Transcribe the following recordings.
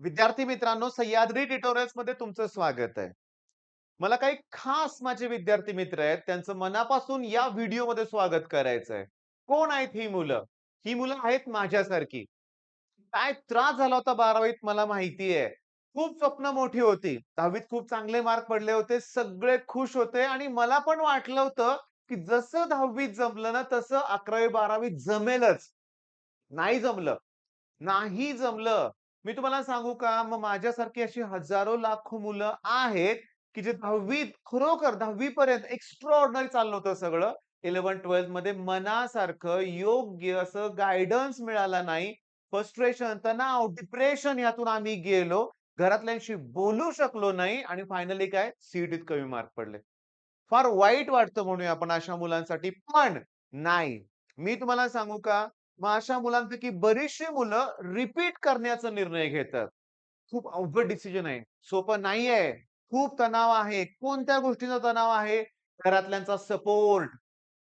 विद्यार्थी मित्रांनो, सह्याद्री ट्युटोरियल्स मध्ये तुमचं स्वागत आहे. मला काही खास माझे विद्यार्थी मित्र आहेत, त्यांचं मनापासून या व्हिडिओमध्ये स्वागत करायचंय. कोण आहेत ही मुलं? ही मुलं आहेत माझ्यासारखी. काय त्रास झाला होता 12वीत मला माहिती आहे. खूप स्वप्न मोठी होती. 10वीत खूप चांगले मार्क पडले होते. सगळे खुश होते आणि मला पण वाटलं होतं, की जसं 10वीत जमलं ना, तसं 11वी-12वीत जमेलच. नाही जमलं. नाही जमलं. मी तुम्हाला सांगू का? मग माझ्यासारखी अशी हजारो लाखो मुलं आहेत, की जे 10वीत खरोखर 10वी पर्यंत एक्स्ट्राऑर्डिनरी चाललं होतं सगळं. 11th-12th मध्ये मनासारखं योग्य असं गाईडन्स मिळाला नाही. फ्रस्ट्रेशन, तणाव, डिप्रेशन यातून आम्ही गेलो. घरातल्यांशी बोलू शकलो नाही आणि फायनली काय सीईटीत कमी मार्क पडले. फार वाईट वाटतं म्हणूया आपण अशा मुलांसाठी. पण नाही. मी तुम्हाला सांगू का? मग अशा मुलांपैकी बरीचशी मुलं रिपीट करण्याचा निर्णय घेतात. खूप अवघड डिसिजन आहे. सोपं नाहीये. खूप तणाव आहे. कोणत्या गोष्टीचा तणाव आहे? घरातल्यांचा सपोर्ट.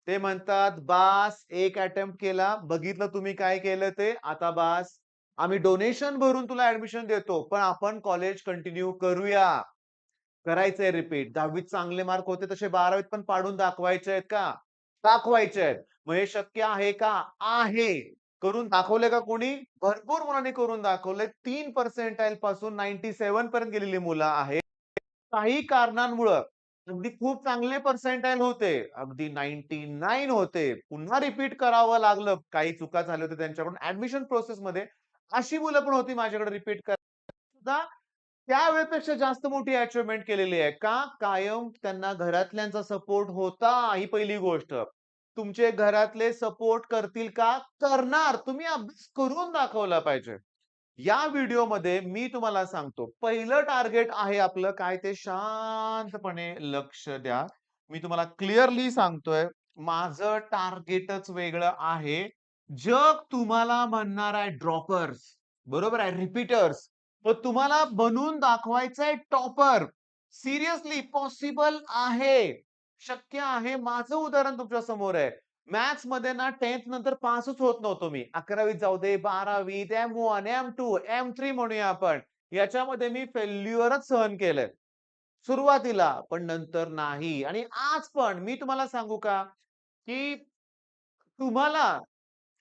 ते म्हणतात, "बास, एक अटेम्प्ट केला. बघितलं तुम्ही काय केलं ते. आता बास. आम्ही डोनेशन भरून तुला ॲडमिशन देतो. पण आपण कॉलेज कंटिन्यू करूया." करायचंय रिपीट. 10वीत चांगले मार्क होते तसे 12वीत पण पाडून दाखवायचे आहेत का? दाखवायचे आहेत. मग हे शक्य आहे का? आहे. करून दाखवले का कोणी? भरपूर मुलांनी करून दाखवलंय. 3 पर्सेंटाइल पासून 97 पर्यंत गेलेली मुलं आहेत. काही कारणांमुळं अगदी खूप चांगले पर्सेंटाइल होते. अगदी 99 होते. पुन्हा रिपीट करावं लागलं. काही चुका झाल्या होत्या त्यांच्याकडून ॲडमिशन प्रोसेसमध्ये. अशी मुलं पण होती माझ्याकडे रिपीट सुद्धा त्यावेळेपेक्षा जास्त मोठी अचिव्हमेंट केलेली आहे. का? कायम त्यांना घरातल्यांचा सपोर्ट होता, ही पहिली गोष्ट. तुमचे घरातले सपोर्ट करतील का? करणार. तुम्ही अभ्यास करून दाखवला पाहिजे. या व्हिडिओमध्ये मी तुम्हाला सांगतो, पहिलं टार्गेट आहे आपलं काय ते शांतपणे लक्ष द्या. मी तुम्हाला क्लिअरली सांगतोय, माझं टार्गेटच वेगळं आहे. जग तुम्हाला म्हणणार आहे ड्रॉपर्स, बरोबर आहे, रिपीटर्स. तर तुम्हाला बनवून दाखवायचंय टॉपर. सिरियसली पॉसिबल आहे. शक्य आहे. माझं उदाहरण तुमच्या समोर आहे. मॅथ्समध्ये ना 10th नंतर पासच होत नव्हतो मी. 11वीत जाऊ दे, 12वीत M1, M2, M3 म्हणूया आपण. याच्यामध्ये मी फेल्युअरच सहन केलंय. सुरुवातीला, पण नंतर नाही. आणि आज पण मी तुम्हाला सांगू का, की तुम्हाला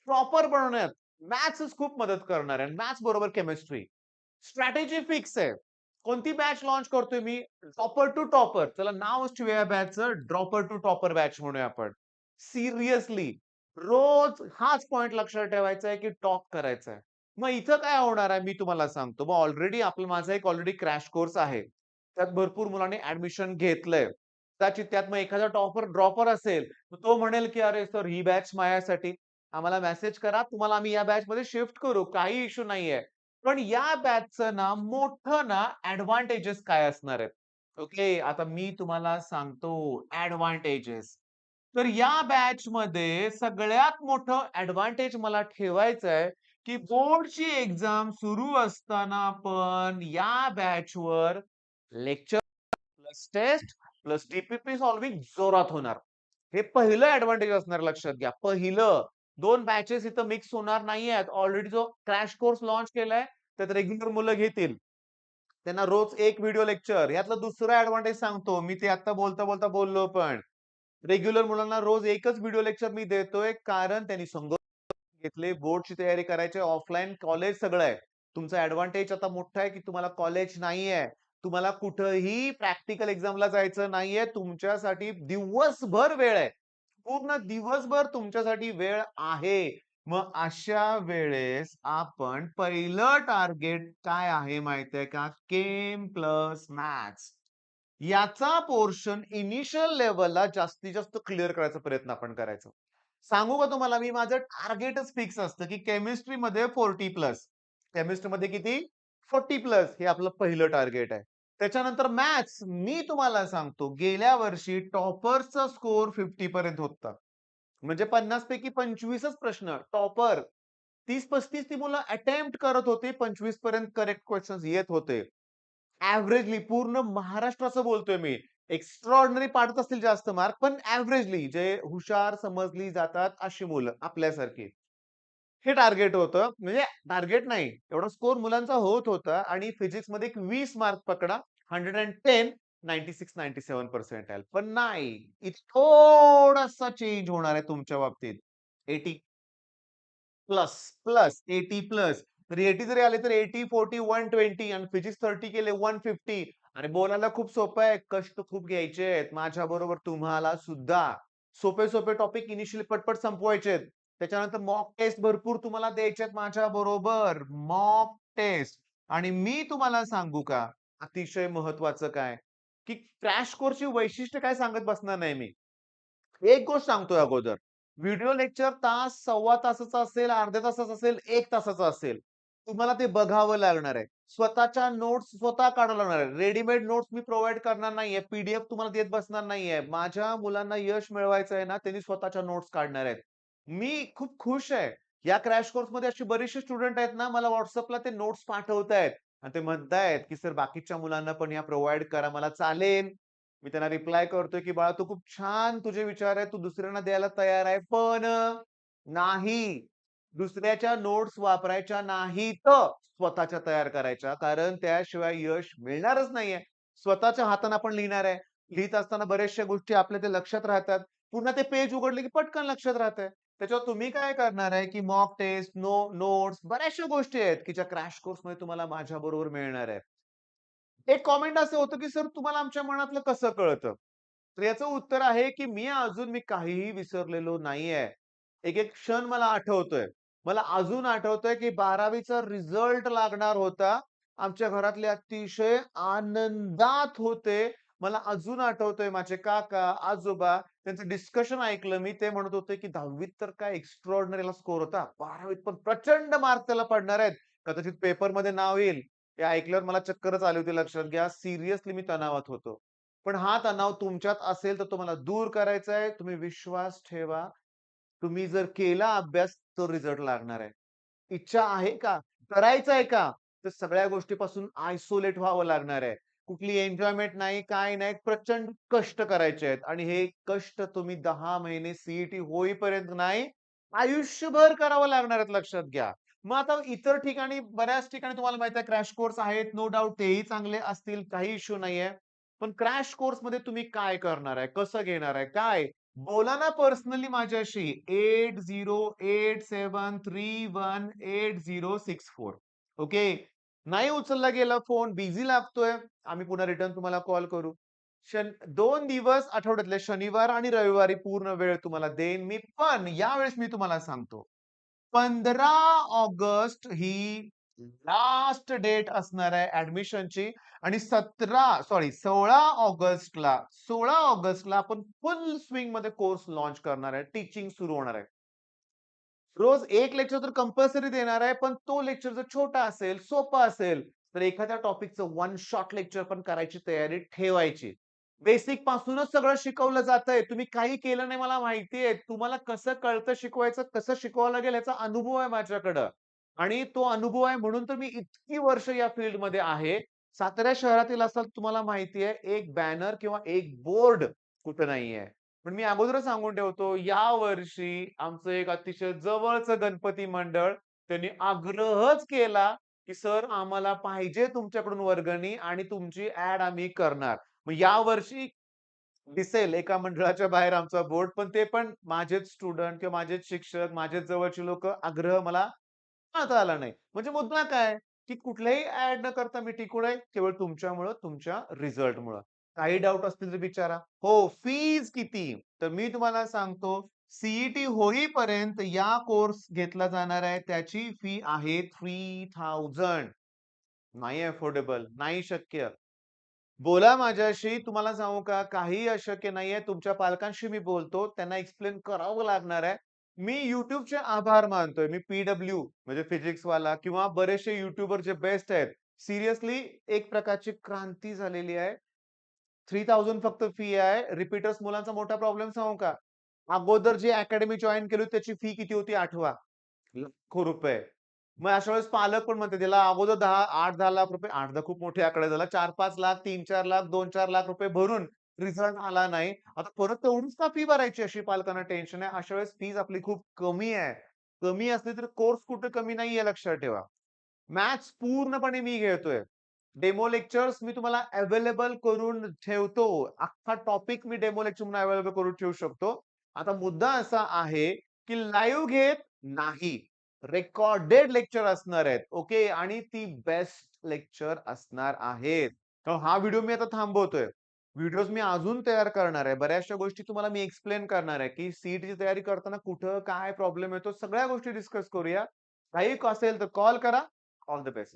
प्रॉपर बनवण्यात मॅथ्सच खूप मदत करणार आहे. मॅथ्स बरोबर केमिस्ट्री. स्ट्रॅटेजी फिक्स आहे. कोणती बॅच लॉन्च करतोय मी? Topper to topper. चला नावच ठेवूया या बॅचचं ड्रॉपर टू टॉपर बॅच म्हणूया आपण. सिरियसली रोज हाच पॉइंट लक्षात ठेवायचा आहे, की टॉप करायचा आहे. मग इथं काय होणार आहे मी तुम्हाला सांगतो. मग ऑलरेडी आपलं माझा एक ऑलरेडी क्रॅश कोर्स आहे. त्यात भरपूर मुलांनी ॲडमिशन घेतलंय. कदाचित त्यात मग एखादा टॉपर ड्रॉपर असेल, तर तो म्हणेल, की "अरे सर ही बॅच माझ्यासाठी." आम्हाला मेसेज करा. तुम्हाला आम्ही या बॅचमध्ये शिफ्ट करू. काही इश्यू नाहीये. पण या बॅचचं ना मोठं ना एडवांटेजेस काय असणार आहेत? ओके. आता मी तुम्हाला सांगतो एडवांटेजेस. तर या बॅचमध्ये सगळ्यात मोठं एडवांटेज मला ठेवायचं आहे, की बोर्डची एक्झाम सुरू असताना पण या बॅचवर lecture plus test plus D solving जोरात होणार. हे पहिलं एडवांटेज असणार लक्षात घ्या. पहिलं 2 बॅचेस इथं मिक्स होणार नाहीयेत. ऑलरेडी जो क्रॅश कोर्स लॉन्च केलाय, त्यात रेग्युलर मुलं घेतील. त्यांना रोज एक व्हिडिओ लेक्चर. यातला दुसरा एडवांटेज सांगतो. मी ते आता बोलता-बोलता बोललो पण. रेग्युलर मुलांना रोज एकच व्हिडिओ लेक्चर मी देतोय, कारण त्यांनी संघ घेतले, बोर्डची तयारी करायची ऑफलाईन कॉलेज सगळं आहे. तुमचा एडवांटेज आता मोठा आहे, की तुम्हाला कॉलेज नाहीये. तुम्हाला कुठेही प्रॅक्टिकल एक्झामला जायचं नाहीये. तुमच्यासाठी दिवसभर वेळ आहे. पूर्ण दिवसभर तुमच्यासाठी वेळ आहे. मग अशा वेळेस आपण पहिलं टार्गेट काय आहे माहिती का? केम प्लस मॅथ्स. याचा पोर्शन इनिशियल लेव्हलला जास्तीत जास्त क्लिअर करायचा प्रयत्न आपण करायचा. सांगू का तुम्हाला मी माझं टार्गेटच फिक्स असतं, की केमिस्ट्रीमध्ये 40 प्लस. केमिस्ट्रीमध्ये किती? 40 प्लस हे आपलं पहिलं टार्गेट आहे. त्याच्यानंतर मॅथ्स मी तुम्हाला सांगतो गेल्या वर्षी टॉपरचा स्कोर 50 पर्यंत होता. म्हणजे 50 पैकी 25च प्रश्न टॉपर. 30-35 ती मुलं अटेम्प्ट करत होती. 25 पर्यंत करेक्ट क्वेशन्स येत होते. एव्हरेजली पूर्ण महाराष्ट्राचं बोलतोय मी. एक्स्ट्राऑर्डिनरी पाडत असतील जास्त मार्क, पण एव्हरेजली जे हुशार समजली जातात अशी मुलं आपल्यासारखी. हे टार्गेट होतं. म्हणजे टार्गेट नाही, एवढा स्कोर मुलांचा होत होता आणि फिजिक्समध्ये एक 20 मार्क पकडा. 110, 96-97 पर्सेंटाइल. पण नाही, इथे थोडासा चेंज होणार आहे तुमच्या बाबतीत. 80 प्लस, प्लस, 80 प्लस. तर 80 जरी आले तर 80, 40, 120 आणि फिजिक्स 30 केले 150. आणि बोलायला खूप सोपं आहे. कष्ट खूप घ्यायचे आहेत. माझ्याबरोबर तुम्हाला सुद्धा सोपे-सोपे टॉपिक इनिशियली पटपट संपवायचे आहेत. त्याच्यानंतर मॉक टेस्ट भरपूर तुम्हाला द्यायचे आहेत माझ्याबरोबर. Mock test. आणि मी तुम्हाला सांगू का, अतिशय महत्त्वाचं काय, की क्रॅश कोर्सची वैशिष्ट्य काय सांगत बसणार नाही मी. एक गोष्ट सांगतोय अगोदर. व्हिडिओ लेक्चर तास, सव्वा तासाचा असेल, अर्ध्या तासाचा असेल, 1 तासाचा असेल. तुम्हाला ते बघावं लागणार आहे. स्वतःच्या नोट्स स्वतः काढाव्या लागणार आहे. रेडीमेड नोट्स मी प्रोव्हाईड करणार नाहीये. पी-डी-एफ तुम्हाला देत बसणार नाहीये. माझ्या मुलांना यश मिळवायचं आहे ना, त्यांनी स्वतःच्या नोट्स काढणार आहेत. मी खूप खुश आहे. या क्रॅश कोर्समध्ये असे बरेचसे स्टुडंट आहेत ना, मला WhatsAppला ते नोट्स पाठवतायत आणि ते म्हणतायत, की "सर बाकीच्या मुलांना पण ह्या प्रोव्हाईड करा." मला चालेल. मी त्यांना रिप्लाय करतोय, की "बाळा तू खूप छान तुझे विचार आहेत. तू दुसऱ्यांना द्यायला तयार आहे. पण नाही. दुसऱ्याच्या नोट्स वापरायच्या नाहीत. स्वतःच्या तयार करायच्या. कारण त्याशिवाय यश मिळणारच नाहीये. स्वतःच्या हाताने आपण लिहिणार आहे. लिहित असताना बऱ्याचशा गोष्टी आपल्या ते लक्षात राहतात. पुन्हा ते पेज उघडले, की पटकन लक्षात राहतंय. त्याच्यावर तुम्ही काय करणार आहे, की मॉक टेस्ट, नोट्स बऱ्याचशा गोष्टी आहेत, की ज्या क्रॅश कोर्समध्ये तुम्हाला माझ्याबरोबर मिळणार आहेत. एक कॉमेंट असं होतं, की "सर तुम्हाला आमच्या मनातलं कसं कळतं?" तर याचं उत्तर आहे, की मी काहीही विसरलेलो नाहीये. एक-एक क्षण मला आठवतोय. मला अजून आठवतंय, की 12वीचा रिझल्ट लागणार होता. आमच्या घरातले अतिशय आनंदात होते. मला अजून आठवतंय माझे काका, आजोबा त्यांचं डिस्कशन ऐकलं मी. ते म्हणत होते, की 10वीत तर काय एक्स्ट्राऑर्डिनरीला स्कोर होता. 12वीत पण प्रचंड मार्क त्याला पडणार आहेत. कदाचित पेपरमध्ये नाव येईल. हे ऐकल्यावर मला चक्करच आली होती लक्षात घ्या. सिरियसली मी तणावात होतो. पण हा तणाव तुमच्यात असेल तर तुम्हाला दूर करायचा आहे. तुम्ही विश्वास ठेवा. तुम्ही जर केला अभ्यास तर रिझल्ट लागणार आहे. इच्छा आहे का? करायचं आहे का? तर सगळ्या गोष्टीपासून आयसोलेट व्हावं लागणार आहे. कुठली एन्जॉयमेंट नाही, काय नाही. प्रचंड कष्ट करायचे आहेत आणि हे कष्ट तुम्ही 10 महिने सी होईपर्यंत नाही, आयुष्यभर करावं लागणार आहेत लक्षात घ्या. मग आता इतर ठिकाणी बऱ्याच ठिकाणी तुम्हाला माहिती आहे क्रॅश कोर्स आहेत. नो डाउट तेही चांगले असतील. काही इश्यू नाहीये. पण क्रॅश कोर्समध्ये तुम्ही काय करणार आहे? कसं घेणार आहे? काय? बोला ना पर्सनली माझ्याशी 8087318064. ओके. नाही उचलला गेला फोन, बिझी लागतोय. आम्ही पुन्हा रिटर्न तुम्हाला कॉल करू. 2 दिवस आठवड्यातले शनिवार आणि रविवारी पूर्ण वेळ तुम्हाला देईन मी. पण यावेळेस मी तुम्हाला सांगतो 15 ऑगस्ट ही लास्ट डेट असणार आहे ॲडमिशनची आणि 16 ऑगस्टला आपण फुल स्विंगमध्ये कोर्स लॉन्च करणार आहे. टीचिंग सुरू होणार आहे. रोज एक लेक्चर तर कंपल्सरी देणार आहे, पण तो लेक्चर जर छोटा असेल, सोपा असेल, तर एखाद्या टॉपिकचं वन शॉट लेक्चर पण करायची तयारी ठेवायची. बेसिक पासूनच सगळं शिकवलं जातंय. तुम्ही काही केलं नाही मला माहिती आहे. तुम्हाला कसं कळतं शिकवायचं, कसं शिकवावं लागेल याचा अनुभव आहे माझ्याकडं. आणि तो अनुभव आहे म्हणून तर मी इतकी वर्ष या फील्डमध्ये आहे. सातारा शहरातील असाल तुम्हाला माहिती आहे, एक बॅनर किंवा एक बोर्ड कुठे नाहीये. पण मी अगोदरच सांगून ठेवतो, यावर्षी आमचं एक अतिशय जवळचं गणपती मंडळ त्यांनी आग्रहच केला, की "सर आम्हाला पाहिजे तुमच्याकडून वर्गणी आणि तुमची ॲड आम्ही करणार." मग यावर्षी दिसेल एका मंडळाच्या बाहेर आमचा बोर्ड, पण ते पण माझेच स्टुडंट किंवा माझेच शिक्षक, माझेच जवळची लोकं आग्रह मला पाळता आला नाही. म्हणजे मुद्दा काय, की कुठल्याही ॲड न करता मी टिकून आहे केवळ तुमच्यामुळं, तुमच्या रिझल्टमुळं. काही डाउट असतील तर विचारा. हो, फीज किती? तर मी तुम्हाला सांगतो, सी होईपर्यंत या कोर्स घेतला जाणार आहे. त्याची फी आहे 3000. नाही अफोर्डेबल, नाही शक्य. बोला माझ्याशी. तुम्हाला सांगू का, काहीही अशक्य नाहीये. तुमच्या पालकांशी मी बोलतो. त्यांना एक्सप्लेन करावं लागणार आहे. मी YouTubeचे आभार मानतोय. मी पी-डब्ल्यू म्हणजे फिजिक्सवाला किंवा बरेचसे यूट्यूबर जे बेस्ट आहेत. सिरियसली एक प्रकारची क्रांती झालेली आहे. 3000 फक्त फी आहे. रिपीटर्स मुलांचा मोठा प्रॉब्लेम सांगू का? अगोदर जी अकॅडमी जॉइन केली होती त्याची फी किती होती आठवा. लाखो रुपये. मग अशा वेळेस पालक पण म्हणतात त्याला अगोदर 8-10 लाख रुपये 8-10 खूप मोठे आकडे झाला. 4-5 लाख, 3-4 लाख, 2-4 लाख रुपये भरून रिझल्ट आला नाही. आता परत तेवढीच का फी भरायची अशी पालकांना टेन्शन आहे. अशा वेळेस फीज आपली खूप कमी आहे. कमी असली तर कोर्स कुठे कमी नाहीये लक्षात ठेवा. मॅथ्स पूर्णपणे मी घेतोय. डेमो लेक्चर्स मी तुम्हाला अवेलेबल करून ठेवतो. अख्खा टॉपिक मी डेमो लेक्चर म्हणून अवेलेबल करून ठेवू शकतो. आता मुद्दा असा आहे, की लाईव्ह घेत नाही. रेकॉर्डेड लेक्चर असणार आहेत. ओके आणि ती बेस्ट लेक्चर असणार आहेत. तर हा व्हिडिओ मी आता थांबवतोय. व्हिडिओज मी अजून तयार करणार आहे. बऱ्याचशा गोष्टी तुम्हाला मी एक्सप्लेन करणार आहे, की सीईटीची तयारी करताना कुठं काय प्रॉब्लेम येतो, सगळ्या गोष्टी डिस्कस करूया. काही असेल तर कॉल करा. All the best.